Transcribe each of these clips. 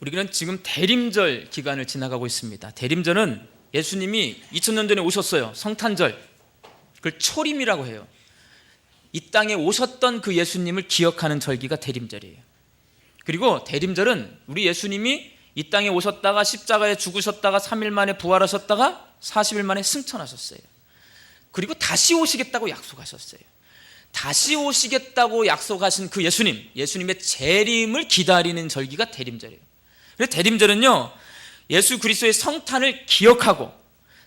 우리는 지금 대림절 기간을 지나가고 있습니다. 대림절은 예수님이 2000년 전에 오셨어요. 성탄절, 그걸 초림이라고 해요. 이 땅에 오셨던 그 예수님을 기억하는 절기가 대림절이에요. 그리고 대림절은 우리 예수님이 이 땅에 오셨다가 십자가에 죽으셨다가 3일 만에 부활하셨다가 40일 만에 승천하셨어요. 그리고 다시 오시겠다고 약속하셨어요. 다시 오시겠다고 약속하신 그 예수님의 재림을 기다리는 절기가 대림절이에요. 그래서 대림절은요, 예수 그리스도의 성탄을 기억하고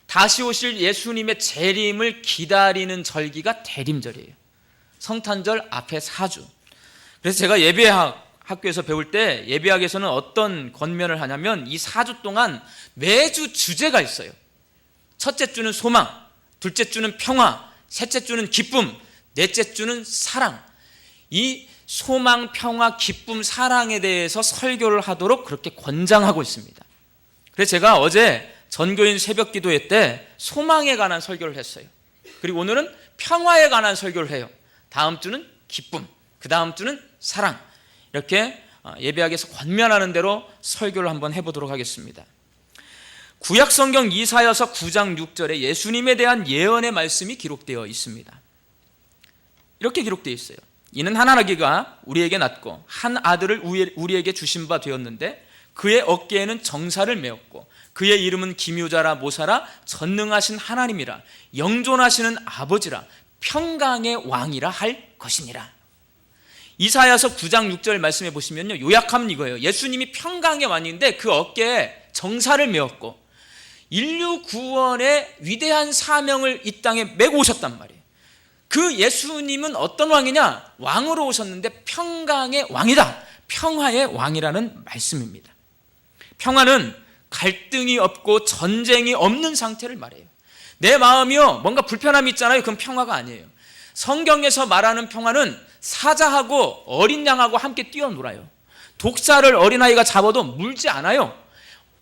다시 오실 예수님의 재림을 기다리는 절기가 대림절이에요. 성탄절 앞에 4주. 그래서 제가 예배학교에서 배울 때 예배학에서는 어떤 권면을 하냐면 이 4주 동안 매주 주제가 있어요. 첫째 주는 소망, 둘째 주는 평화, 셋째 주는 기쁨, 넷째 주는 사랑. 이 소망, 평화, 기쁨, 사랑에 대해서 설교를 하도록 그렇게 권장하고 있습니다. 그래서 제가 어제 전교인 새벽 기도회 때 소망에 관한 설교를 했어요. 그리고 오늘은 평화에 관한 설교를 해요. 다음 주는 기쁨, 그 다음 주는 사랑. 이렇게 예배학에서 권면하는 대로 설교를 한번 해보도록 하겠습니다. 구약성경 이사야서 9장 6절에 예수님에 대한 예언의 말씀이 기록되어 있습니다. 이렇게 기록되어 있어요. 이는 한 아기가 우리에게 낳고 한 아들을 우리에게 주신 바 되었는데 그의 어깨에는 정사를 메었고 그의 이름은 기묘자라 모사라 전능하신 하나님이라 영존하시는 아버지라 평강의 왕이라 할 것이니라. 이사야서 9장 6절 말씀해 보시면요, 요약하면 이거예요. 예수님이 평강의 왕인데 그 어깨에 정사를 메었고 인류 구원의 위대한 사명을 이 땅에 메고 오셨단 말이에요. 그 예수님은 어떤 왕이냐? 왕으로 오셨는데 평강의 왕이다. 평화의 왕이라는 말씀입니다. 평화는 갈등이 없고 전쟁이 없는 상태를 말해요. 내 마음이요, 뭔가 불편함이 있잖아요. 그건 평화가 아니에요. 성경에서 말하는 평화는 사자하고 어린 양하고 함께 뛰어놀아요. 독사를 어린아이가 잡아도 물지 않아요.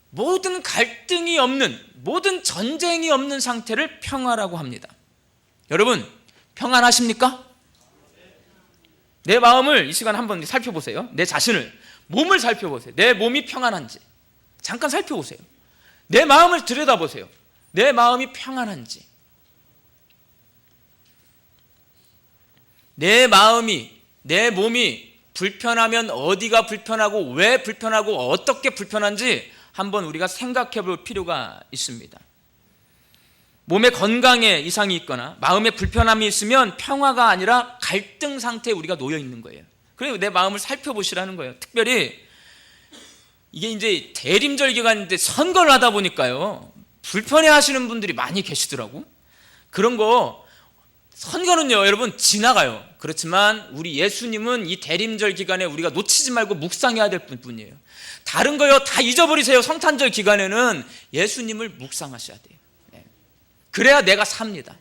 모든 갈등이 없는, 모든 전쟁이 없는 상태를 평화라고 합니다. 여러분, 평안하십니까? 내 마음을 이 시간 한번 살펴보세요. 내 자신을, 몸을 살펴보세요. 내 몸이 평안한지 잠깐 살펴보세요. 내 마음을 들여다보세요. 내 마음이 평안한지. 내 마음이, 내 몸이 불편하면 어디가 불편하고 왜 불편하고 어떻게 불편한지 한번 우리가 생각해 볼 필요가 있습니다. 몸의 건강에 이상이 있거나 마음에 불편함이 있으면 평화가 아니라 갈등 상태에 우리가 놓여 있는 거예요. 그래서 내 마음을 살펴보시라는 거예요. 특별히 이게 이제 대림절 기간인데 선거를 하다 보니까요, 불편해 하시는 분들이 많이 계시더라고. 그런 거, 선거는요 여러분 지나가요. 그렇지만 우리 예수님은 이 대림절 기간에 우리가 놓치지 말고 묵상해야 될 분이에요. 다른 거요 다 잊어버리세요. 성탄절 기간에는 예수님을 묵상하셔야 돼요. 그래야 내가 삽니다.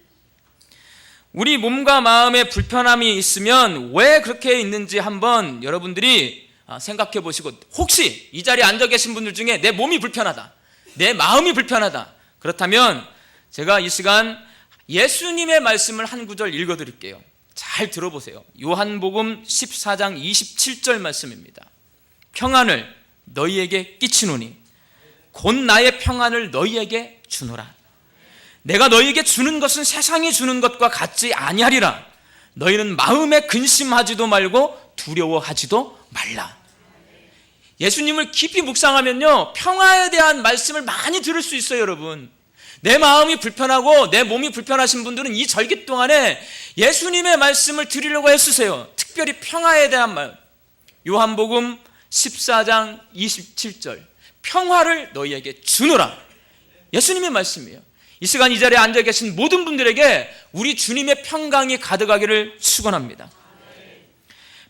우리 몸과 마음에 불편함이 있으면 왜 그렇게 있는지 한번 여러분들이 생각해 보시고, 혹시 이 자리에 앉아 계신 분들 중에 내 몸이 불편하다, 내 마음이 불편하다, 그렇다면 제가 이 시간 예수님의 말씀을 한 구절 읽어드릴게요. 잘 들어보세요. 요한복음 14장 27절 말씀입니다. 평안을 너희에게 끼치노니 곧 나의 평안을 너희에게 주노라. 내가 너희에게 주는 것은 세상이 주는 것과 같지 아니하리라. 너희는 마음에 근심하지도 말고 두려워하지도 말라. 예수님을 깊이 묵상하면요, 평화에 대한 말씀을 많이 들을 수 있어요. 여러분, 내 마음이 불편하고 내 몸이 불편하신 분들은 이 절기 동안에 예수님의 말씀을 들으려고 애쓰세요. 특별히 평화에 대한 말. 요한복음 14장 27절, 평화를 너희에게 주노라. 예수님의 말씀이에요. 이 시간 이 자리에 앉아 계신 모든 분들에게 우리 주님의 평강이 가득하기를 축원합니다.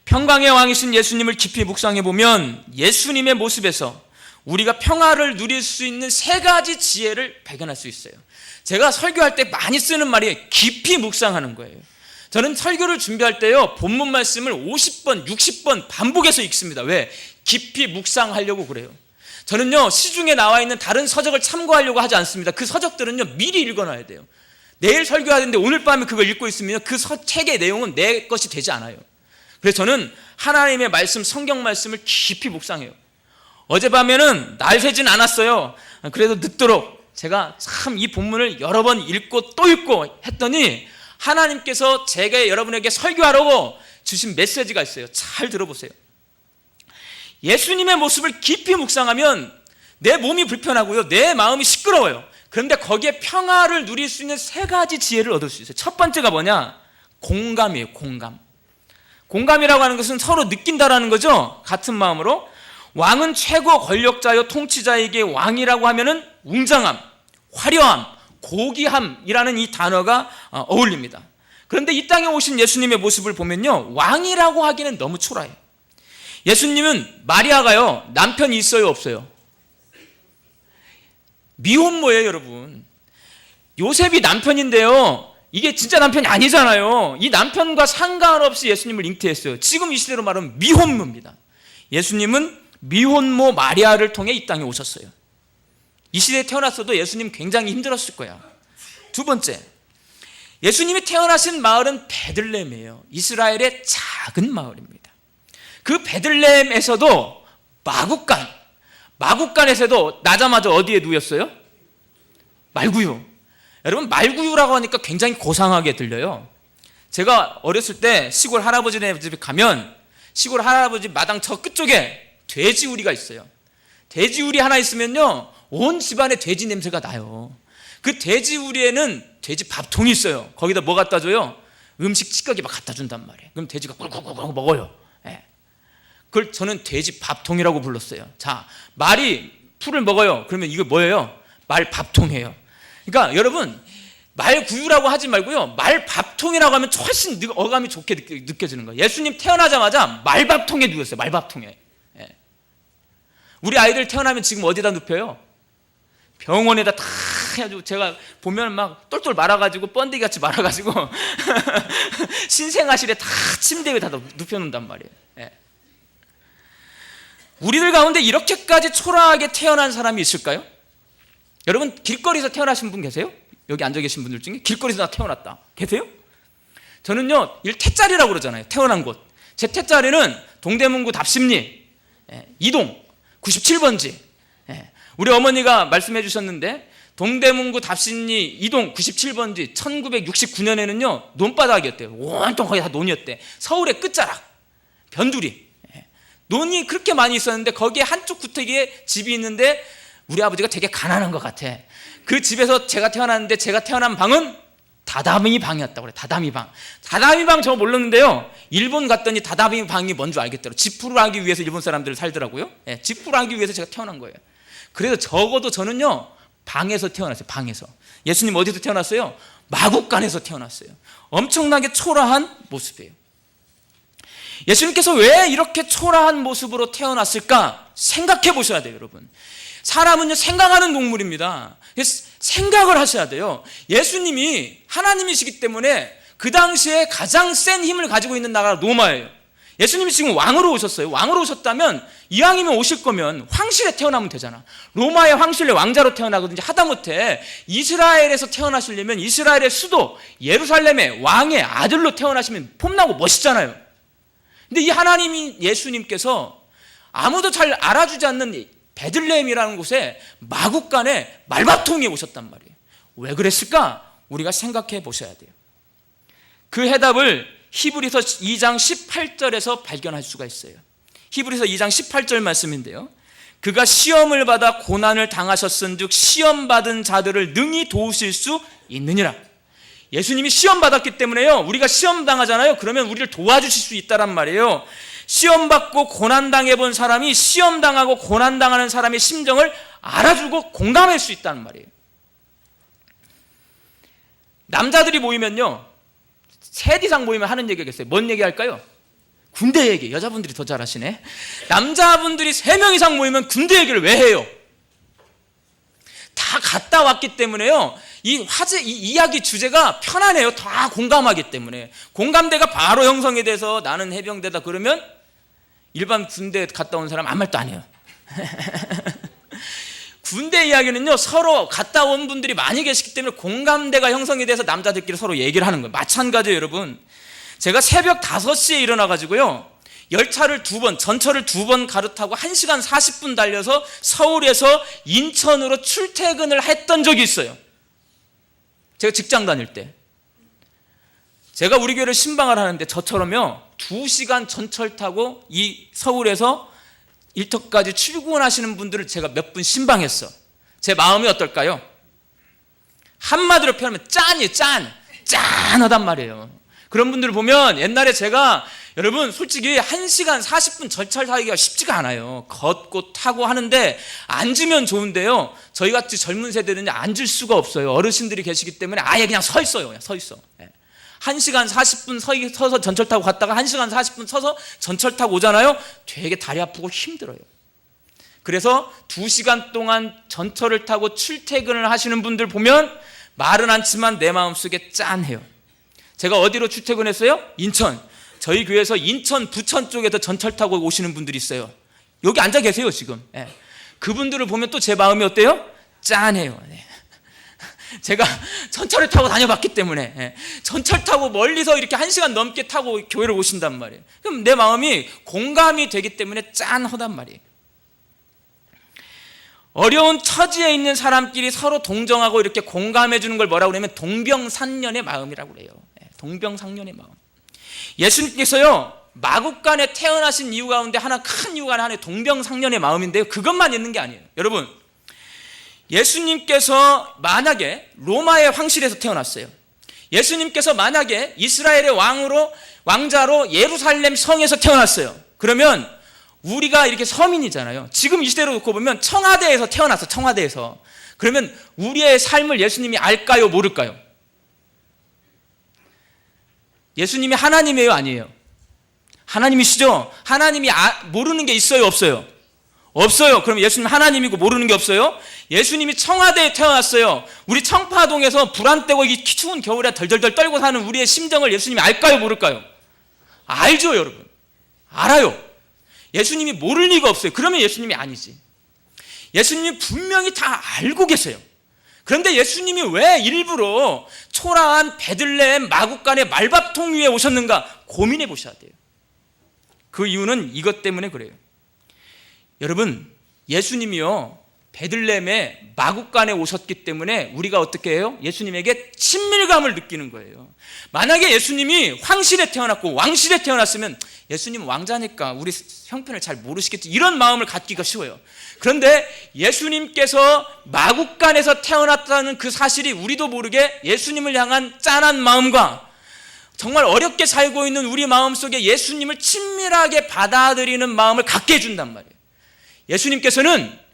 평강의 왕이신 예수님을 깊이 묵상해 보면 예수님의 모습에서 우리가 평화를 누릴 수 있는 세 가지 지혜를 발견할 수 있어요. 제가 설교할 때 많이 쓰는 말이 깊이 묵상하는 거예요. 저는 설교를 준비할 때요, 본문 말씀을 50번, 60번 반복해서 읽습니다. 왜? 깊이 묵상하려고 그래요. 저는요, 시중에 나와 있는 다른 서적을 참고하려고 하지 않습니다. 그 서적들은요, 미리 읽어놔야 돼요. 내일 설교하는데 오늘 밤에 그걸 읽고 있으면 그 책의 내용은 내 것이 되지 않아요. 그래서 저는 하나님의 말씀, 성경 말씀을 깊이 묵상해요. 어젯밤에는 날 새진 않았어요. 그래도 늦도록 제가 참 이 본문을 여러 번 읽고 또 읽고 했더니 하나님께서 제가 여러분에게 설교하라고 주신 메시지가 있어요. 잘 들어보세요. 예수님의 모습을 깊이 묵상하면 내 몸이 불편하고요, 내 마음이 시끄러워요. 그런데 거기에 평화를 누릴 수 있는 세 가지 지혜를 얻을 수 있어요. 첫 번째가 뭐냐? 공감이에요. 공감. 공감이라고 하는 것은 서로 느낀다라는 거죠. 같은 마음으로. 왕은 최고 권력자요 통치자에게 왕이라고 하면은 웅장함, 화려함, 고귀함이라는 이 단어가 어울립니다. 그런데 이 땅에 오신 예수님의 모습을 보면요, 왕이라고 하기는 너무 초라해요. 예수님은 마리아가요, 남편이 있어요, 없어요? 미혼모예요, 여러분. 요셉이 남편인데요, 이게 진짜 남편이 아니잖아요. 이 남편과 상관없이 예수님을 잉태했어요. 지금 이 시대로 말하면 미혼모입니다. 예수님은 미혼모 마리아를 통해 이 땅에 오셨어요. 이 시대에 태어났어도 예수님 굉장히 힘들었을 거야. 두 번째, 예수님이 태어나신 마을은 베들레헴이에요. 이스라엘의 작은 마을입니다. 그 베들레헴에서도 마구간에서도 나자마자 어디에 누웠어요? 말구유. 여러분, 말구유라고 하니까 굉장히 고상하게 들려요. 제가 어렸을 때 시골 할아버지네 집에 가면 시골 할아버지 마당 저 끝쪽에 돼지우리가 있어요. 돼지우리 하나 있으면요, 온 집안에 돼지 냄새가 나요. 그 돼지우리에는 돼지 밥통이 있어요. 거기다 뭐 갖다 줘요? 음식 찌꺼기 막 갖다 준단 말이에요. 그럼 돼지가 꿀꿀꿀 먹어요. 예. 그걸 저는 돼지 밥통이라고 불렀어요. 자, 말이 풀을 먹어요. 그러면 이거 뭐예요? 말 밥통이에요. 그러니까 여러분, 말구유라고 하지 말고요, 말밥통이라고 하면 훨씬 어감이 좋게 느껴지는 거예요. 예수님 태어나자마자 말밥통에 누웠어요. 말밥통에. 예. 우리 아이들 태어나면 지금 어디다 눕혀요? 병원에다 다 해가지고, 제가 보면 막 똘똘 말아가지고 번데기같이 말아가지고 신생아실에 다 침대에 다 눕혀놓는단 말이에요. 예. 우리들 가운데 이렇게까지 초라하게 태어난 사람이 있을까요? 여러분, 길거리에서 태어나신 분 계세요? 여기 앉아 계신 분들 중에 길거리에서 나 태어났다 계세요? 저는요, 태자리라고 그러잖아요. 태어난 곳. 제 태자리는 동대문구 답심리 2동 97번지. 우리 어머니가 말씀해 주셨는데, 동대문구 답심리 2동 97번지 1969년에는요 논바닥이었대요. 온통 거기 다 논이었대. 서울의 끝자락 변두리. 논이 그렇게 많이 있었는데 거기에 한쪽 구태기에 집이 있는데 우리 아버지가 되게 가난한 것 같아. 그 집에서 제가 태어났는데, 제가 태어난 방은 다다미 방이었다고 그래. 다다미 방. 다다미 방 저 몰랐는데요, 일본 갔더니 다다미 방이 뭔지 알겠더라고요. 지푸를 하기 위해서 일본 사람들을 살더라고요. 예, 지푸를 하기 위해서 제가 태어난 거예요. 그래서 적어도 저는요 방에서 태어났어요. 방에서. 예수님 어디서 태어났어요? 마구간에서 태어났어요. 엄청나게 초라한 모습이에요. 예수님께서 왜 이렇게 초라한 모습으로 태어났을까 생각해 보셔야 돼요, 여러분. 사람은요 생각하는 동물입니다. 생각을 하셔야 돼요. 예수님이 하나님이시기 때문에 그 당시에 가장 센 힘을 가지고 있는 나라가 로마예요. 예수님이 지금 왕으로 오셨어요. 왕으로 오셨다면, 이왕이면 오실 거면 황실에 태어나면 되잖아. 로마의 황실에 왕자로 태어나거든요. 하다못해 이스라엘에서 태어나시려면 이스라엘의 수도 예루살렘의 왕의 아들로 태어나시면 폼나고 멋있잖아요. 근데 이 하나님이, 예수님께서 아무도 잘 알아주지 않는 베들레헴이라는 곳에 마구간에 말밥통에 오셨단 말이에요. 왜 그랬을까? 우리가 생각해 보셔야 돼요. 그 해답을 히브리서 2장 18절에서 발견할 수가 있어요. 히브리서 2장 18절 말씀인데요, 그가 시험을 받아 고난을 당하셨은즉 시험받은 자들을 능히 도우실 수 있느니라. 예수님이 시험 받았기 때문에요, 우리가 시험 당하잖아요. 그러면 우리를 도와주실 수 있다란 말이에요. 시험 받고 고난 당해본 사람이 시험 당하고 고난 당하는 사람의 심정을 알아주고 공감할 수 있다는 말이에요. 남자들이 모이면요, 셋 이상 모이면 하는 얘기가 있어요. 뭔 얘기 할까요? 군대 얘기. 여자분들이 더 잘하시네. 남자분들이 3명 이상 모이면 군대 얘기를 왜 해요? 다 갔다 왔기 때문에요, 이 이야기 주제가 편안해요. 다 공감하기 때문에. 공감대가 바로 형성이 돼서 나는 해병대다 그러면 일반 군대 갔다 온 사람 아무 말도 안 해요. 군대 이야기는요, 서로 갔다 온 분들이 많이 계시기 때문에 공감대가 형성이 돼서 남자들끼리 서로 얘기를 하는 거예요. 마찬가지예요, 여러분. 제가 새벽 5시에 일어나가지고요, 열차를 2번, 전철을 2번 갈아타고 1시간 40분 달려서 서울에서 인천으로 출퇴근을 했던 적이 있어요. 제가 직장 다닐 때. 제가 우리 교회를 신방을 하는데 저처럼요 2시간 전철 타고 이 서울에서 일터까지 출근하시는 분들을 제가 몇 분 신방했어. 제 마음이 어떨까요? 한마디로 표현하면 짠이에요. 짠하단 말이에요. 그런 분들을 보면 옛날에 제가 여러분 솔직히 1시간 40분 전철 타기가 쉽지가 않아요. 걷고 타고 하는데 앉으면 좋은데요, 저희같이 젊은 세대는 앉을 수가 없어요. 어르신들이 계시기 때문에 아예 그냥 서 있어요. 그냥 서 있어. 1시간 40분 서서 전철 타고 갔다가 1시간 40분 서서 전철 타고 오잖아요. 되게 다리 아프고 힘들어요. 그래서 2시간 동안 전철을 타고 출퇴근을 하시는 분들 보면 말은 않지만 내 마음속에 짠해요. 제가 어디로 출퇴근했어요? 인천. 저희 교회에서 인천, 부천 쪽에서 전철 타고 오시는 분들이 있어요. 여기 앉아 계세요 지금. 그분들을 보면 또 제 마음이 어때요? 짠해요. 제가 전철을 타고 다녀봤기 때문에 전철 타고 멀리서 이렇게 1시간 넘게 타고 교회를 오신단 말이에요. 그럼 내 마음이 공감이 되기 때문에 짠하단 말이에요. 어려운 처지에 있는 사람끼리 서로 동정하고 이렇게 공감해 주는 걸 뭐라고 그러냐면 동병상련의 마음이라고 그래요. 동병상련의 마음. 예수님께서요 마국간에 태어나신 이유 가운데 하나, 큰 이유가 하나의 동병상련의 마음인데요, 그것만 있는 게 아니에요. 여러분, 예수님께서 만약에 로마의 황실에서 태어났어요. 예수님께서 만약에 이스라엘의 왕자로 예루살렘 성에서 태어났어요. 그러면 우리가 이렇게 서민이잖아요. 지금 이 시대로 놓고 보면 청와대에서 태어났어. 청와대에서. 그러면 우리의 삶을 예수님이 알까요? 모를까요? 예수님이 하나님이에요? 아니에요? 하나님이시죠? 하나님이 모르는 게 있어요? 없어요? 없어요. 그럼 예수님 하나님이고 모르는 게 없어요? 예수님이 청와대에 태어났어요. 우리 청파동에서 불 안 떼고 이 추운 겨울에 덜덜덜 떨고 사는 우리의 심정을 예수님이 알까요? 모를까요? 알죠, 여러분. 알아요. 예수님이 모를 리가 없어요. 그러면 예수님이 아니지. 예수님이 분명히 다 알고 계세요. 그런데 예수님이 왜 일부러 초라한 베들레헴 마국간의 말밥통 위에 오셨는가 고민해 보셔야 돼요. 그 이유는 이것 때문에 그래요. 여러분, 예수님이요 베들레헴의 마국간에 오셨기 때문에 우리가 어떻게 해요? 예수님에게 친밀감을 느끼는 거예요. 만약에 예수님이 황실에 태어났고 왕실에 태어났으면 예수님 왕자니까 우리 형편을 잘 모르시겠지, 이런 마음을 갖기가 쉬워요. 그런데 예수님께서 마국간에서 태어났다는 그 사실이 우리도 모르게 예수님을 향한 짠한 마음과 정말 어렵게 살고 있는 우리 마음속에 예수님을 친밀하게 받아들이는 마음을 갖게 해준단 말이에요. 예수님께서는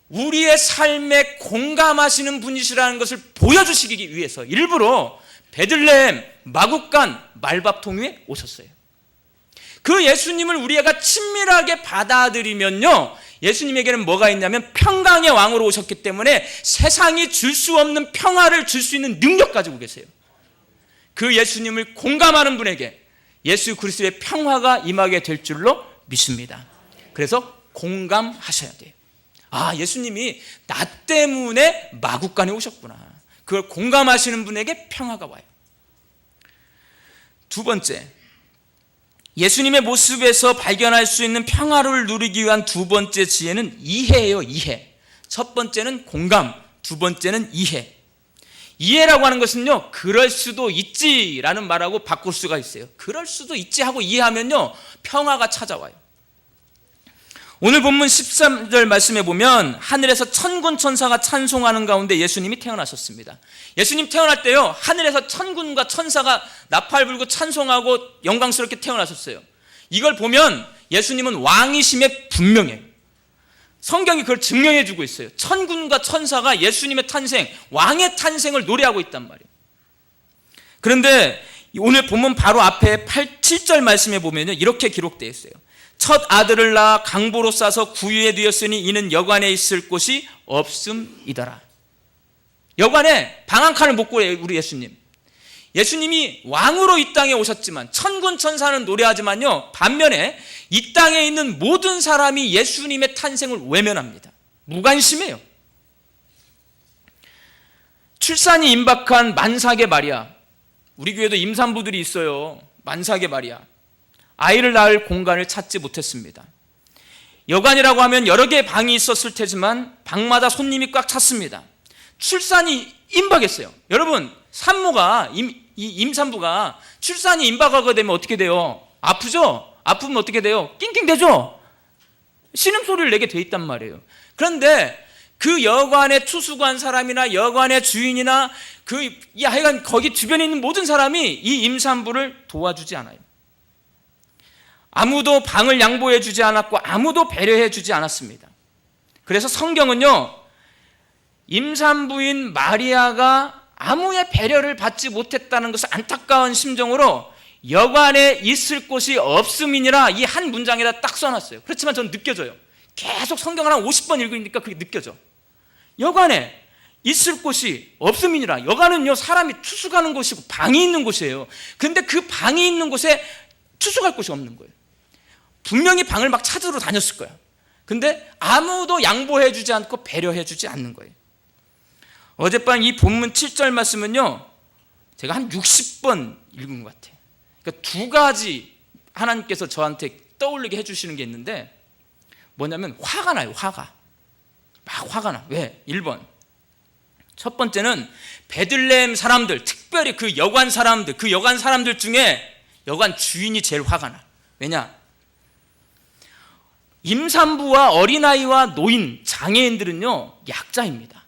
우리의 삶에 공감하시는 분이시라는 것을 보여주시기 위해서 일부러 베들레헴 마국간 말밥통 위에 오셨어요. 그 예수님을 우리가 친밀하게 받아들이면요, 예수님에게는 뭐가 있냐면 평강의 왕으로 오셨기 때문에 세상이 줄 수 없는 평화를 줄 수 있는 능력 가지고 계세요. 그 예수님을 공감하는 분에게 예수 그리스도의 평화가 임하게 될 줄로 믿습니다. 그래서 공감하셔야 돼요. 아, 예수님이 나 때문에 마국간에 오셨구나. 그걸 공감하시는 분에게 평화가 와요. 두 번째, 예수님의 모습에서 발견할 수 있는 평화를 누리기 위한 두 번째 지혜는 이해예요. 이해. 첫 번째는 공감, 두 번째는 이해. 이해라고 하는 것은요, 그럴 수도 있지라는 말하고 바꿀 수가 있어요. 그럴 수도 있지 하고 이해하면요, 평화가 찾아와요. 오늘 본문 13절 말씀에 보면 하늘에서 천군 천사가 찬송하는 가운데 예수님이 태어나셨습니다. 예수님 태어날 때요, 하늘에서 천군과 천사가 나팔 불고 찬송하고 영광스럽게 태어나셨어요. 이걸 보면 예수님은 왕이심에 분명해요. 성경이 그걸 증명해 주고 있어요. 천군과 천사가 예수님의 탄생, 왕의 탄생을 노래하고 있단 말이에요. 그런데 오늘 본문 바로 앞에 7절 말씀에 보면 이렇게 기록되어 있어요. 첫 아들을 낳아 강보로 싸서 구유에 두었으니 이는 여관에 있을 곳이 없음이더라. 여관에 방 한 칸을 못 구해요. 우리 예수님. 예수님이 왕으로 이 땅에 오셨지만 천군 천사는 노래하지만요, 반면에 이 땅에 있는 모든 사람이 예수님의 탄생을 외면합니다. 무관심해요. 출산이 임박한 만삭의 마리아, 우리 교회도 임산부들이 있어요. 만삭의 마리아, 아이를 낳을 공간을 찾지 못했습니다. 여관이라고 하면 여러 개의 방이 있었을 테지만 방마다 손님이 꽉 찼습니다. 출산이 임박했어요. 여러분, 산모가 임산부가 출산이 임박하게 되면 어떻게 돼요? 아프죠? 아프면 어떻게 돼요? 낑낑대죠? 신음소리를 내게 돼 있단 말이에요. 그런데 그 여관에 투숙한 사람이나 여관의 주인이나 하여간 거기 주변에 있는 모든 사람이 이 임산부를 도와주지 않아요. 아무도 방을 양보해 주지 않았고 아무도 배려해 주지 않았습니다. 그래서 성경은요, 임산부인 마리아가 아무의 배려를 받지 못했다는 것을 안타까운 심정으로 여관에 있을 곳이 없음이니라 이 한 문장에다 딱 써놨어요. 그렇지만 저는 느껴져요. 계속 성경을 한 50번 읽으니까 그게 느껴져. 여관에 있을 곳이 없음이니라. 여관은요, 사람이 투숙하는 곳이고 방이 있는 곳이에요. 근데 그 방이 있는 곳에 투숙할 곳이 없는 거예요. 분명히 방을 막 찾으러 다녔을 거야. 근데 아무도 양보해 주지 않고 배려해 주지 않는 거예요. 어젯밤 이 본문 7절 말씀은요, 제가 한 60번 읽은 것 같아요. 그러니까 두 가지 하나님께서 저한테 떠올리게 해주시는 게 있는데, 뭐냐면 화가 나요. 화가 나. 왜? 1번, 첫 번째는 베들레헴 사람들, 특별히 그 여관 사람들 중에 여관 주인이 제일 화가 나. 왜냐? 임산부와 어린아이와 노인, 장애인들은요, 약자입니다.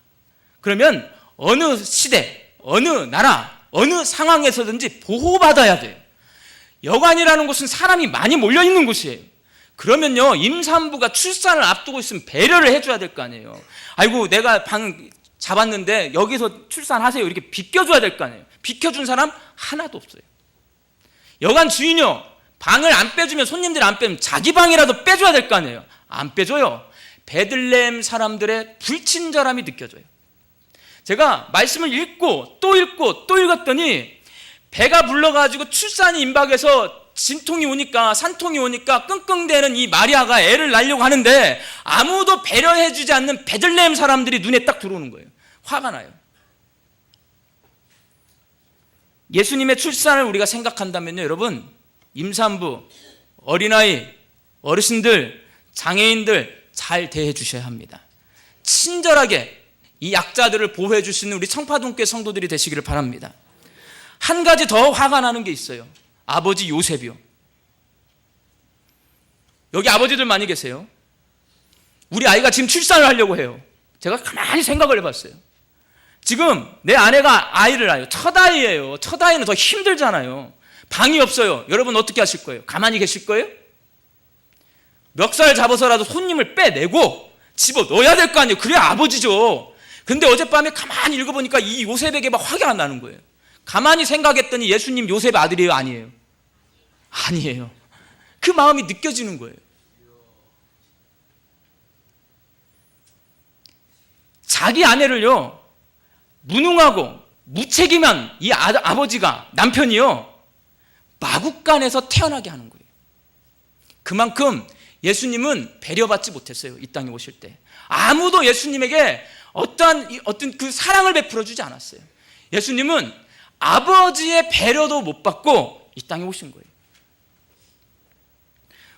그러면 어느 시대, 어느 나라, 어느 상황에서든지 보호받아야 돼요. 여관이라는 곳은 사람이 많이 몰려있는 곳이에요. 그러면요, 임산부가 출산을 앞두고 있으면 배려를 해줘야 될 거 아니에요. 아이고, 내가 방 잡았는데 여기서 출산하세요, 이렇게 비켜줘야 될 거 아니에요. 비켜준 사람 하나도 없어요. 여관 주인이요, 방을 안 빼주면, 손님들이 안 빼면 자기 방이라도 빼줘야 될 거 아니에요. 안 빼줘요. 베들레헴 사람들의 불친절함이 느껴져요. 제가 말씀을 읽고 또 읽었더니 배가 불러가지고 출산이 임박해서 진통이 오니까, 산통이 오니까 끙끙대는 이 마리아가 애를 낳으려고 하는데 아무도 배려해주지 않는 베들레헴 사람들이 눈에 딱 들어오는 거예요. 화가 나요. 예수님의 출산을 우리가 생각한다면요, 여러분, 임산부, 어린아이, 어르신들, 장애인들 잘 대해 주셔야 합니다. 친절하게 이 약자들을 보호해 줄 수 있는 우리 청파동교회 성도들이 되시기를 바랍니다. 한 가지 더 화가 나는 게 있어요. 아버지 요셉이요. 여기 아버지들 많이 계세요. 우리 아이가 지금 출산을 하려고 해요. 제가 가만히 생각을 해봤어요. 지금 내 아내가 아이를 낳아요. 첫 아이예요. 첫 아이는 더 힘들잖아요. 방이 없어요. 여러분 어떻게 하실 거예요? 가만히 계실 거예요? 멱살 잡아서라도 손님을 빼내고 집어넣어야 될 거 아니에요. 그래야 아버지죠. 근데 어젯밤에 가만히 읽어보니까 이 요셉에게 막 화가 나는 거예요. 가만히 생각했더니 예수님 요셉 아들이에요? 아니에요? 아니에요. 그 마음이 느껴지는 거예요. 자기 아내를요, 무능하고 무책임한 이 아버지가, 남편이요, 마국간에서 태어나게 하는 거예요. 그만큼 예수님은 배려받지 못했어요. 이 땅에 오실 때 아무도 예수님에게 어떤 그 사랑을 베풀어 주지 않았어요. 예수님은 아버지의 배려도 못 받고 이 땅에 오신 거예요.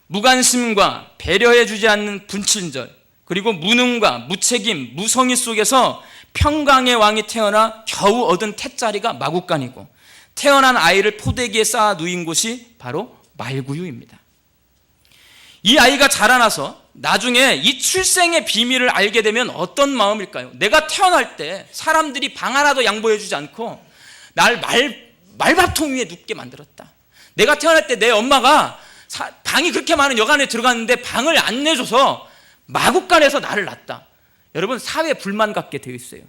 무관심과 배려해 주지 않는 분친절, 그리고 무능과 무책임, 무성의 속에서 평강의 왕이 태어나 겨우 얻은 태자리가 마국간이고, 태어난 아이를 포대기에 쌓아 누인 곳이 바로 말구유입니다. 이 아이가 자라나서 나중에 이 출생의 비밀을 알게 되면 어떤 마음일까요? 내가 태어날 때 사람들이 방 하나도 양보해 주지 않고 날 말밥통 위에 눕게 만들었다. 내가 태어날 때 내 엄마가 방이 그렇게 많은 여관에 들어갔는데 방을 안 내줘서 마국간에서 나를 낳았다. 여러분, 사회 불만 갖게 되어 있어요.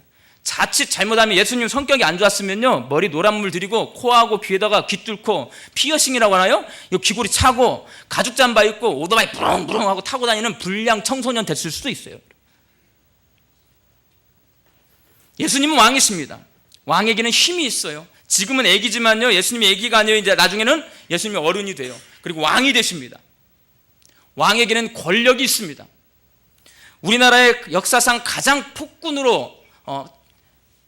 자칫 잘못하면, 예수님 성격이 안 좋았으면요, 머리 노란물 들이고 코하고 귀에다가 귀 뚫고 피어싱이라고 하나요? 이 귀걸이 차고 가죽 잠바 입고 오토바이 부릉부릉 하고 타고 다니는 불량 청소년 됐을 수도 있어요. 예수님은 왕이십니다. 왕에게는 힘이 있어요. 지금은 애기지만요, 예수님이 애기가 아니에요. 이제 나중에는 예수님이 어른이 돼요. 그리고 왕이 되십니다. 왕에게는 권력이 있습니다. 우리나라의 역사상 가장 폭군으로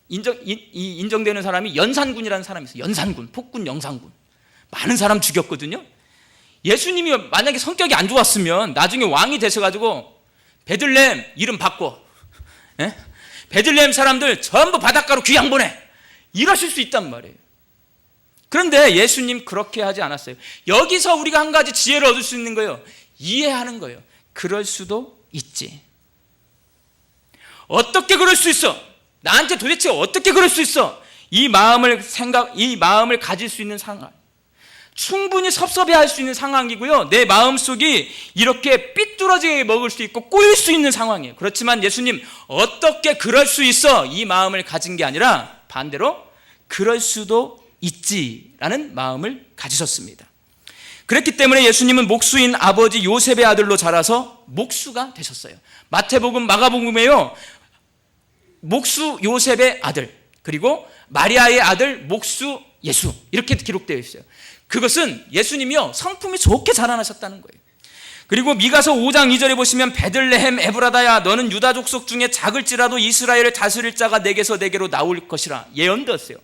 인정되는 사람이 연산군이라는 사람이 있어요. 연산군, 폭군 연산군. 많은 사람 죽였거든요. 예수님이 만약에 성격이 안 좋았으면 나중에 왕이 되셔가지고 베들레헴 이름 바꿔, 예? 베들레헴 사람들 전부 바닷가로 귀양 보내, 이러실 수 있단 말이에요. 그런데 예수님 그렇게 하지 않았어요. 여기서 우리가 한 가지 지혜를 얻을 수 있는 거예요. 이해하는 거예요. 그럴 수도 있지. 어떻게 그럴 수 있어? 나한테 도대체 어떻게 그럴 수 있어? 이 마음을 가질 수 있는 상황, 충분히 섭섭해할 수 있는 상황이고요. 내 마음속이 이렇게 삐뚤어지게 먹을 수 있고 꼬일 수 있는 상황이에요. 그렇지만 예수님 어떻게 그럴 수 있어? 이 마음을 가진 게 아니라 반대로 그럴 수도 있지라는 마음을 가지셨습니다. 그렇기 때문에 예수님은 목수인 아버지 요셉의 아들로 자라서 목수가 되셨어요. 마태복음, 마가복음에요, 목수 요셉의 아들, 그리고 마리아의 아들 목수 예수, 이렇게 기록되어 있어요. 그것은 예수님이요 성품이 좋게 자라나셨다는 거예요. 그리고 미가서 5장 2절에 보시면 베들레헴 에브라다야 너는 유다 족속 중에 작을지라도 이스라엘을 다스릴 자가 내게서 내게로 나올 것이라 예언되었어요.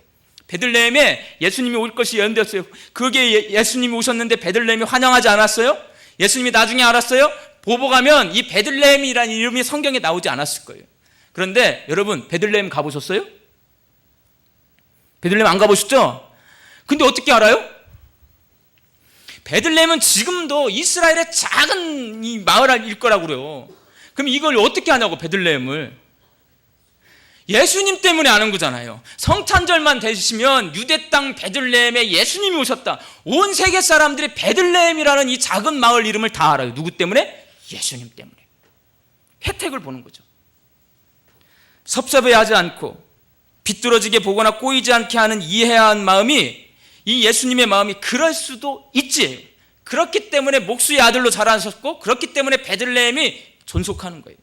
베들레헴에 예수님이 올 것이 예언되었어요. 그게 예수님이 오셨는데 베들레헴이 환영하지 않았어요? 예수님이 나중에 알았어요? 보고 가면 이 베들레헴이라는 이름이 성경에 나오지 않았을 거예요. 그런데 여러분 베들레헴 가보셨어요? 베들레헴 안 가보셨죠? 근데 어떻게 알아요? 베들레헴은 지금도 이스라엘의 작은 이 마을일 거라고 그래요. 그럼 이걸 어떻게 하냐고, 베들레헴을. 예수님 때문에 아는 거잖아요. 성탄절만 되시면 유대 땅 베들레헴에 예수님이 오셨다. 온 세계 사람들이 베들레헴이라는 이 작은 마을 이름을 다 알아요. 누구 때문에? 예수님 때문에. 혜택을 보는 거죠. 섭섭해하지 않고 비뚤어지게 보거나 꼬이지 않게 하는 이해해야 하는 마음이, 이 예수님의 마음이 그럴 수도 있지. 그렇기 때문에 목수의 아들로 자라셨고, 그렇기 때문에 베들레헴이 존속하는 거예요.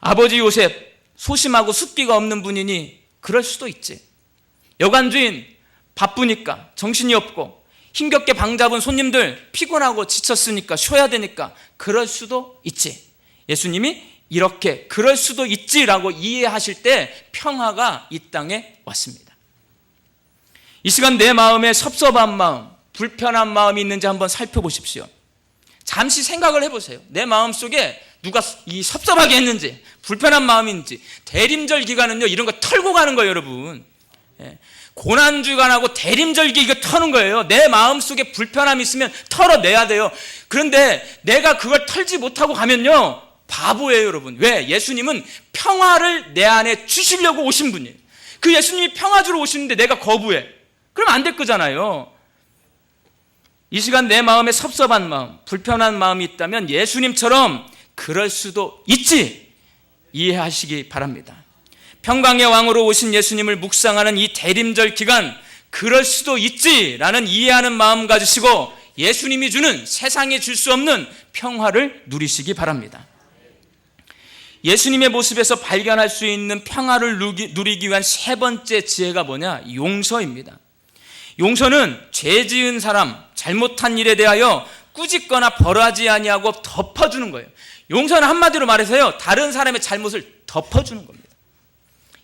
아버지 요셉 소심하고 숫기가 없는 분이니 그럴 수도 있지. 여관주인 바쁘니까 정신이 없고 힘겹게 방 잡은 손님들 피곤하고 지쳤으니까 쉬어야 되니까 그럴 수도 있지. 예수님이 이렇게 그럴 수도 있지라고 이해하실 때 평화가 이 땅에 왔습니다. 이 시간 내 마음에 섭섭한 마음, 불편한 마음이 있는지 한번 살펴보십시오. 잠시 생각을 해보세요. 내 마음속에 누가 이 섭섭하게 했는지, 불편한 마음인지. 대림절 기간은요 이런 거 털고 가는 거예요, 여러분. 고난주간하고 대림절기 이거 터는 거예요. 내 마음속에 불편함이 있으면 털어내야 돼요. 그런데 내가 그걸 털지 못하고 가면요 바보예요, 여러분. 왜? 예수님은 평화를 내 안에 주시려고 오신 분이에요. 그 예수님이 평화 주러 오시는데 내가 거부해. 그럼 안 될 거잖아요. 이 시간 내 마음에 섭섭한 마음, 불편한 마음이 있다면 예수님처럼 그럴 수도 있지, 이해하시기 바랍니다. 평강의 왕으로 오신 예수님을 묵상하는 이 대림절 기간, 그럴 수도 있지라는 이해하는 마음 가지시고 예수님이 주는, 세상에 줄 수 없는 평화를 누리시기 바랍니다. 예수님의 모습에서 발견할 수 있는 평화를 누리기 위한 세 번째 지혜가 뭐냐? 용서입니다. 용서는 죄 지은 사람, 잘못한 일에 대하여 꾸짖거나 벌하지 아니하고 덮어주는 거예요. 용서는 한마디로 말해서요, 다른 사람의 잘못을 덮어주는 겁니다.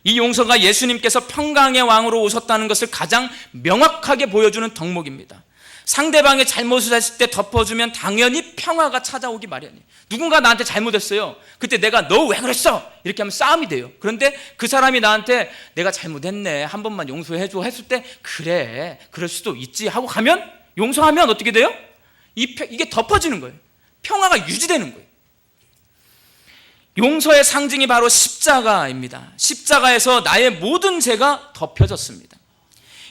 이 용서가 예수님께서 평강의 왕으로 오셨다는 것을 가장 명확하게 보여주는 덕목입니다. 상대방의 잘못을 했을 때 덮어주면 당연히 평화가 찾아오기 마련이에요. 누군가 나한테 잘못했어요. 그때 내가 너 왜 그랬어? 이렇게 하면 싸움이 돼요. 그런데 그 사람이 나한테 내가 잘못했네, 한 번만 용서해줘 했을 때 그래, 그럴 수도 있지 하고 가면, 용서하면 어떻게 돼요? 이게 덮어지는 거예요. 평화가 유지되는 거예요. 용서의 상징이 바로 십자가입니다. 십자가에서 나의 모든 죄가 덮여졌습니다.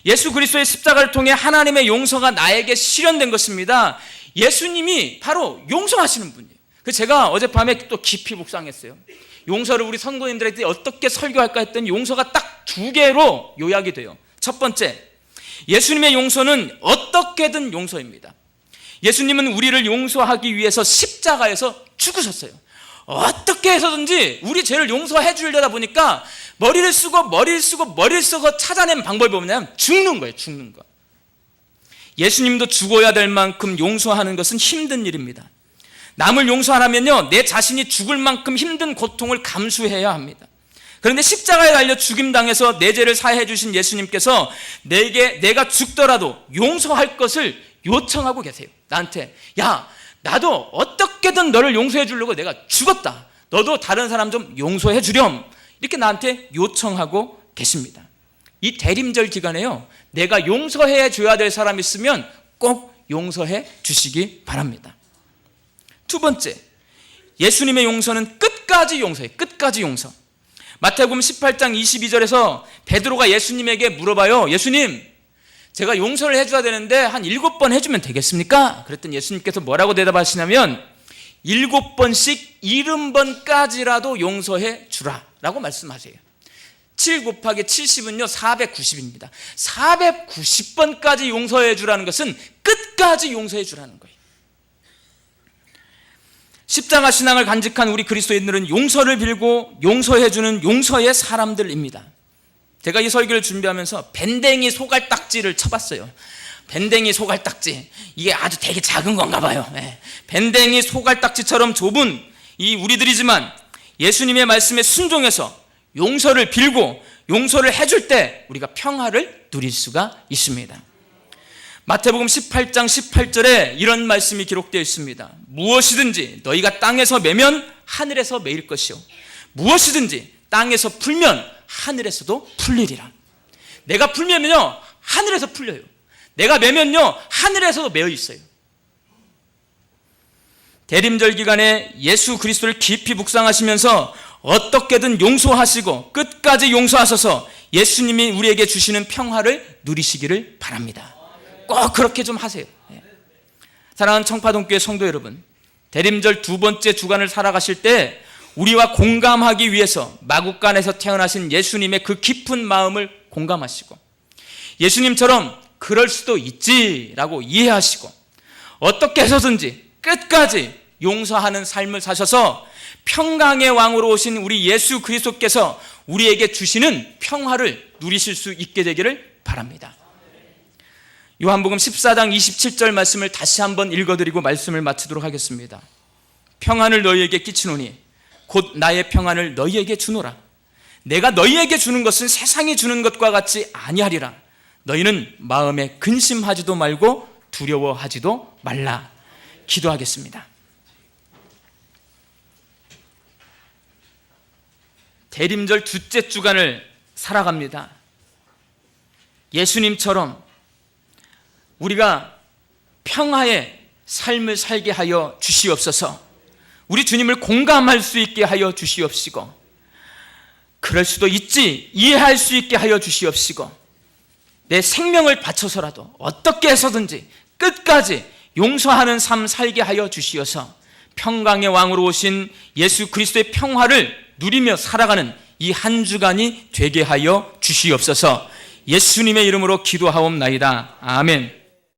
예수 그리스도의 십자가를 통해 하나님의 용서가 나에게 실현된 것입니다. 예수님이 바로 용서하시는 분이에요. 그래서 제가 어젯밤에 또 깊이 묵상했어요. 용서를 우리 선교님들에게 어떻게 설교할까 했더니 용서가 딱 두 개로 요약이 돼요. 첫 번째, 예수님의 용서는 어떻게든 용서입니다. 예수님은 우리를 용서하기 위해서 십자가에서 죽으셨어요. 어떻게 해서든지 우리 죄를 용서해 주려다 보니까 머리를 쓰고 찾아낸 방법이 뭐냐면 죽는 거예요. 죽는 거. 예수님도 죽어야 될 만큼 용서하는 것은 힘든 일입니다. 남을 용서하려면요, 내 자신이 죽을 만큼 힘든 고통을 감수해야 합니다. 그런데 십자가에 달려 죽임당해서 내 죄를 사해 주신 예수님께서 내가 죽더라도 용서할 것을 요청하고 계세요. 나한테 야, 나도 어떻게든 너를 용서해 주려고 내가 죽었다. 너도 다른 사람 좀 용서해 주렴. 이렇게 나한테 요청하고 계십니다. 이 대림절 기간에요, 내가 용서해 줘야 될 사람이 있으면 꼭 용서해 주시기 바랍니다. 두 번째, 예수님의 용서는 끝까지 용서해요. 끝까지 용서. 마태복음 18장 22절에서 베드로가 예수님에게 물어봐요. 예수님, 제가 용서를 해줘야 되는데 한 7번 해주면 되겠습니까? 그랬더니 예수님께서 뭐라고 대답하시냐면 7번씩 70번까지라도 용서해 주라 라고 말씀하세요. 7 곱하기 70은요 490입니다. 490번까지 용서해 주라는 것은 끝까지 용서해 주라는 거예요. 십자가 신앙을 간직한 우리 그리스도인들은 용서를 빌고 용서해 주는 용서의 사람들입니다. 제가 이 설교를 준비하면서 밴댕이 소갈딱지를 쳐봤어요. 밴댕이 소갈딱지, 이게 아주 되게 작은 건가 봐요. 밴댕이 소갈딱지처럼 좁은 이 우리들이지만 예수님의 말씀에 순종해서 용서를 빌고 용서를 해줄 때 우리가 평화를 누릴 수가 있습니다. 마태복음 18장 18절에 이런 말씀이 기록되어 있습니다. 무엇이든지 너희가 땅에서 매면 하늘에서 매일 것이요, 무엇이든지 땅에서 풀면 하늘에서도 풀리리라. 내가 풀면요 하늘에서 풀려요. 내가 매면요 하늘에서도 매어 있어요. 대림절 기간에 예수 그리스도를 깊이 묵상하시면서 어떻게든 용서하시고 끝까지 용서하셔서 예수님이 우리에게 주시는 평화를 누리시기를 바랍니다. 꼭 그렇게 좀 하세요. 사랑하는 청파동교회 성도 여러분, 대림절 두 번째 주간을 살아가실 때 우리와 공감하기 위해서 마국간에서 태어나신 예수님의 그 깊은 마음을 공감하시고 예수님처럼 그럴 수도 있지라고 이해하시고 어떻게 해서든지 끝까지 용서하는 삶을 사셔서 평강의 왕으로 오신 우리 예수 그리스도께서 우리에게 주시는 평화를 누리실 수 있게 되기를 바랍니다. 요한복음 14장 27절 말씀을 다시 한번 읽어드리고 말씀을 마치도록 하겠습니다. 평안을 너희에게 끼치노니 곧 나의 평안을 너희에게 주노라. 내가 너희에게 주는 것은 세상이 주는 것과 같이 아니하리라. 너희는 마음에 근심하지도 말고 두려워하지도 말라. 기도하겠습니다. 대림절 둘째 주간을 살아갑니다. 예수님처럼 우리가 평화의 삶을 살게 하여 주시옵소서. 우리 주님을 공감할 수 있게 하여 주시옵시고 그럴 수도 있지 이해할 수 있게 하여 주시옵시고 내 생명을 바쳐서라도 어떻게 해서든지 끝까지 용서하는 삶 살게 하여 주시어서 평강의 왕으로 오신 예수 그리스도의 평화를 누리며 살아가는 이 한 주간이 되게 하여 주시옵소서. 예수님의 이름으로 기도하옵나이다. 아멘.